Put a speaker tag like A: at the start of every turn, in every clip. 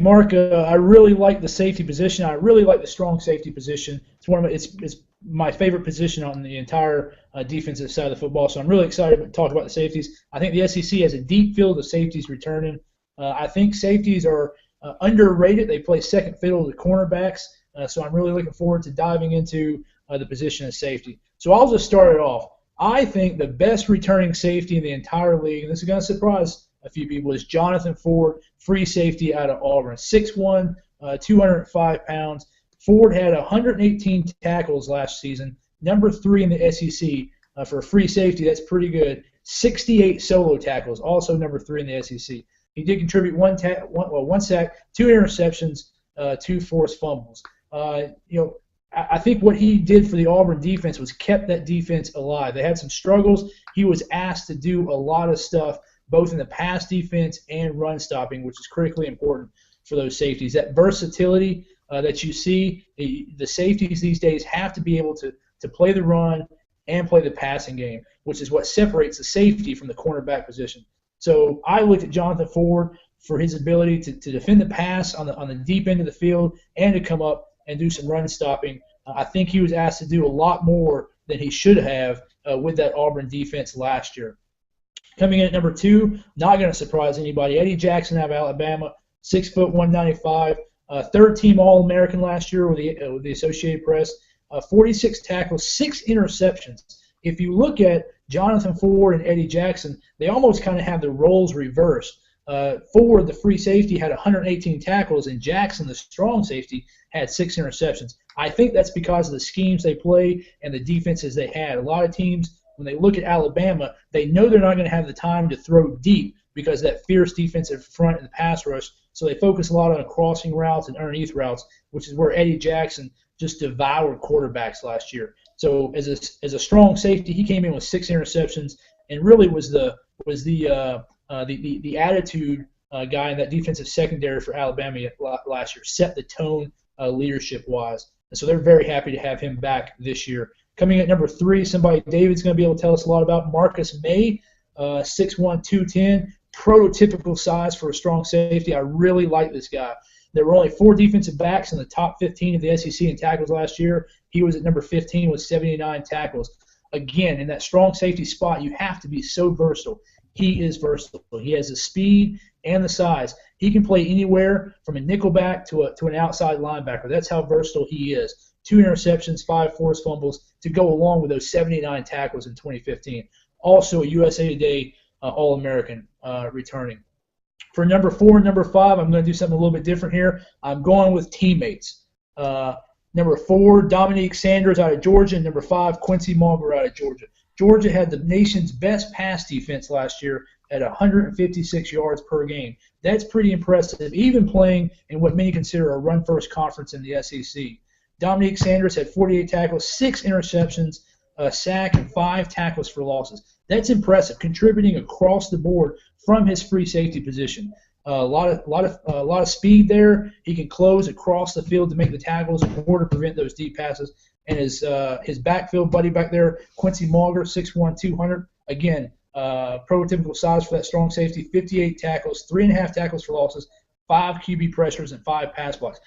A: Mark, I really like the safety position. I really like the strong safety position. It's my favorite position on the entire defensive side of the football. So I'm really excited to talk about the safeties. I think the SEC has a deep field of safeties returning. I think safeties are underrated. They play second fiddle to the cornerbacks. So I'm really looking forward to diving into the position of safety. So I'll just start it off. I think the best returning safety in the entire league, and this is going to surprise a few people, is Jonathan Ford, free safety out of Auburn. 6'1", 205 pounds. Ford had 118 tackles last season, number 3 in the SEC. For a free safety, that's pretty good. 68 solo tackles, also number 3 in the SEC. He did contribute one sack, 2 interceptions, 2 forced fumbles. I think what he did for the Auburn defense was kept that defense alive. They had some struggles. He was asked to do a lot of stuff, both in the pass defense and run stopping, which is critically important for those safeties. That versatility that you see, the safeties these days have to be able to play the run and play the passing game, which is what separates the safety from the cornerback position. So I looked at Jonathan Ford for his ability to defend the pass on the deep end of the field and to come up and do some run stopping. I think he was asked to do a lot more than he should have with that Auburn defense last year. Coming in at number 2, not going to surprise anybody, Eddie Jackson out of Alabama, 6 foot 195, third-team All-American last year with the Associated Press, 46 tackles, 6 interceptions. If you look at Jonathan Ford and Eddie Jackson, they almost kind of have the roles reversed. Ford, the free safety, had 118 tackles, and Jackson, the strong safety, had 6 interceptions. I think that's because of the schemes they play and the defenses they had. A lot of teams, when they look at Alabama, they know they're not going to have the time to throw deep because of that fierce defensive front and the pass rush, so they focus a lot on crossing routes and underneath routes, which is where Eddie Jackson just devoured quarterbacks last year. So as a strong safety, he came in with 6 interceptions and really was the attitude guy in that defensive secondary for Alabama last year, set the tone leadership-wise. And so they're very happy to have him back this year. Coming at number 3, somebody David's going to be able to tell us a lot about, Marcus Maye, 6'1", 210, prototypical size for a strong safety. I really like this guy. There were only 4 defensive backs in the top 15 of the SEC in tackles last year. He was at number 15 with 79 tackles. Again, in that strong safety spot, you have to be so versatile. He is versatile. He has the speed and the size. He can play anywhere from a nickelback to an outside linebacker. That's how versatile he is. 2 interceptions, 5 forced fumbles to go along with those 79 tackles in 2015. Also a USA Today All-American returning. For number 4 and number 5, I'm going to do something a little bit different here. I'm going with teammates. Number 4, Dominick Sanders out of Georgia, and number 5, Quincy Mauger out of Georgia. Georgia had the nation's best pass defense last year at 156 yards per game. That's pretty impressive, even playing in what many consider a run-first conference in the SEC. Dominick Sanders had 48 tackles, 6 interceptions, a sack, and 5 tackles for losses. That's impressive, contributing across the board from his free safety position. A lot of speed there. He can close across the field to make the tackles or to prevent those deep passes. And his backfield buddy back there, Quincy Mauger, 6'1", 200. Again, prototypical size for that strong safety. 58 tackles, 3.5 tackles for losses, 5 QB pressures, and 5 pass blocks.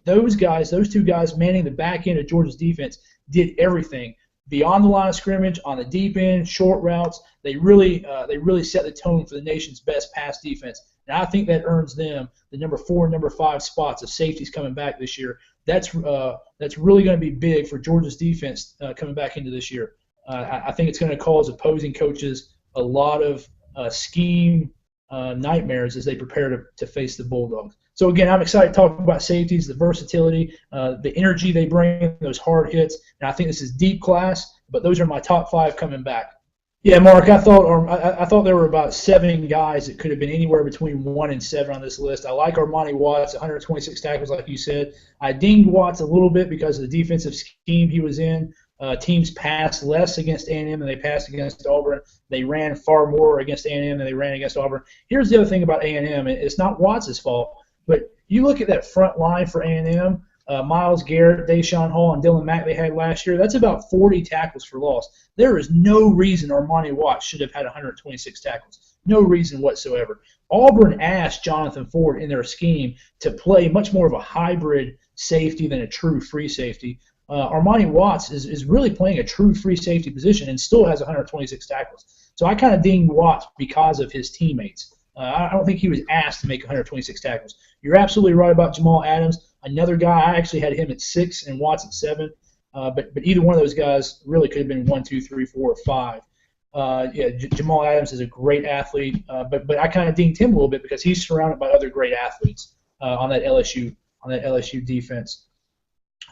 A: Those 2 guys manning the back end of Georgia's defense did everything beyond the line of scrimmage, on the deep end, short routes. They really set the tone for the nation's best pass defense. And I think that earns them the number 4 and number 5 spots of safeties coming back this year. That's really going to be big for Georgia's defense coming back into this year. I think it's going to cause opposing coaches a lot of scheme nightmares as they prepare to face the Bulldogs. So, again, I'm excited to talk about safeties, the versatility, the energy they bring, those hard hits. And I think this is deep class, but those are my top 5 coming back. Yeah, Mark, I thought there were about 7 guys that could have been anywhere between 1 and 7 on this list. I like Armani Watts, 126 tackles, like you said. I dinged Watts a little bit because of the defensive scheme he was in. Teams passed less against A&M than they passed against Auburn. They ran far more against A&M than they ran against Auburn. Here's the other thing about A&M. It's not Watts' fault, but you look at that front line for A&M, Myles Garrett, Deshaun Hall, and Dylan Mack they had last year. That's about 40 tackles for loss. There is no reason Armani Watts should have had 126 tackles. No reason whatsoever. Auburn asked Jonathan Ford in their scheme to play much more of a hybrid safety than a true free safety. Armani Watts is really playing a true free safety position and still has 126 tackles. So I kind of dinged Watts because of his teammates. I don't think he was asked to make 126 tackles. You're absolutely right about Jamal Adams. Another guy, I actually had him at 6 and Watts at 7. But either one of those guys really could have been 1, 2, 3, 4, or 5. Jamal Adams is a great athlete, but I kind of dinged him a little bit because he's surrounded by other great athletes on that LSU defense.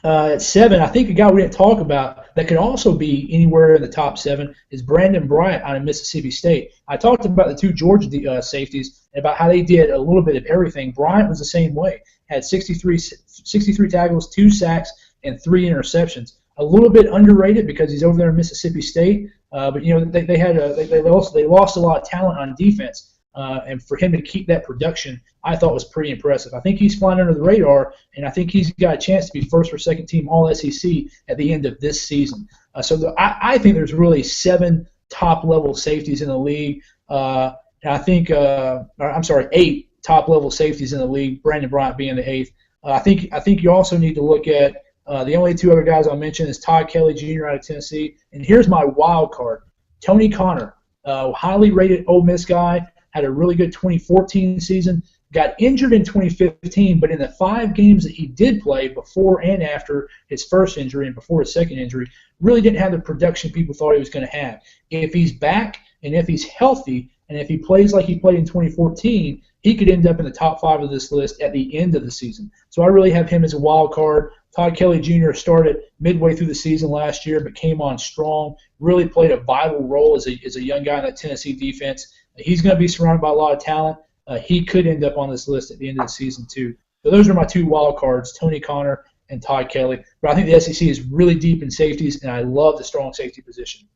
A: At 7, I think a guy we didn't talk about that could also be anywhere in the top 7 is Brandon Bryant out of Mississippi State. I talked about the two Georgia safeties and about how they did a little bit of everything. Bryant was the same way. Had 63 tackles, 2 sacks, and 3 interceptions. A little bit underrated because he's over there in Mississippi State, but they lost a lot of talent on defense. And for him to keep that production, I thought was pretty impressive. I think he's flying under the radar, and I think he's got a chance to be first or second team All-SEC at the end of this season. I think there's really 7 top-level safeties in the league. And I think, 8 top-level safeties in the league, Brandon Bryant being the 8th. I think you also need to look at the only 2 other guys I'll mention is Todd Kelly Jr. out of Tennessee. And here's my wild card, Tony Connor, highly rated Ole Miss guy, had a really good 2014 season, got injured in 2015, but in the 5 games that he did play before and after his first injury and before his second injury, really didn't have the production people thought he was going to have. If he's back and if he's healthy and if he plays like he played in 2014, he could end up in the top 5 of this list at the end of the season. So I really have him as a wild card. Todd Kelly Jr. started midway through the season last year but came on strong, really played a vital role as a young guy in that Tennessee defense. He's going to be surrounded by a lot of talent. He could end up on this list at the end of the season too. So those are my 2 wild cards, Tony Connor and Todd Kelly. But I think the SEC is really deep in safeties, and I love the strong safety position.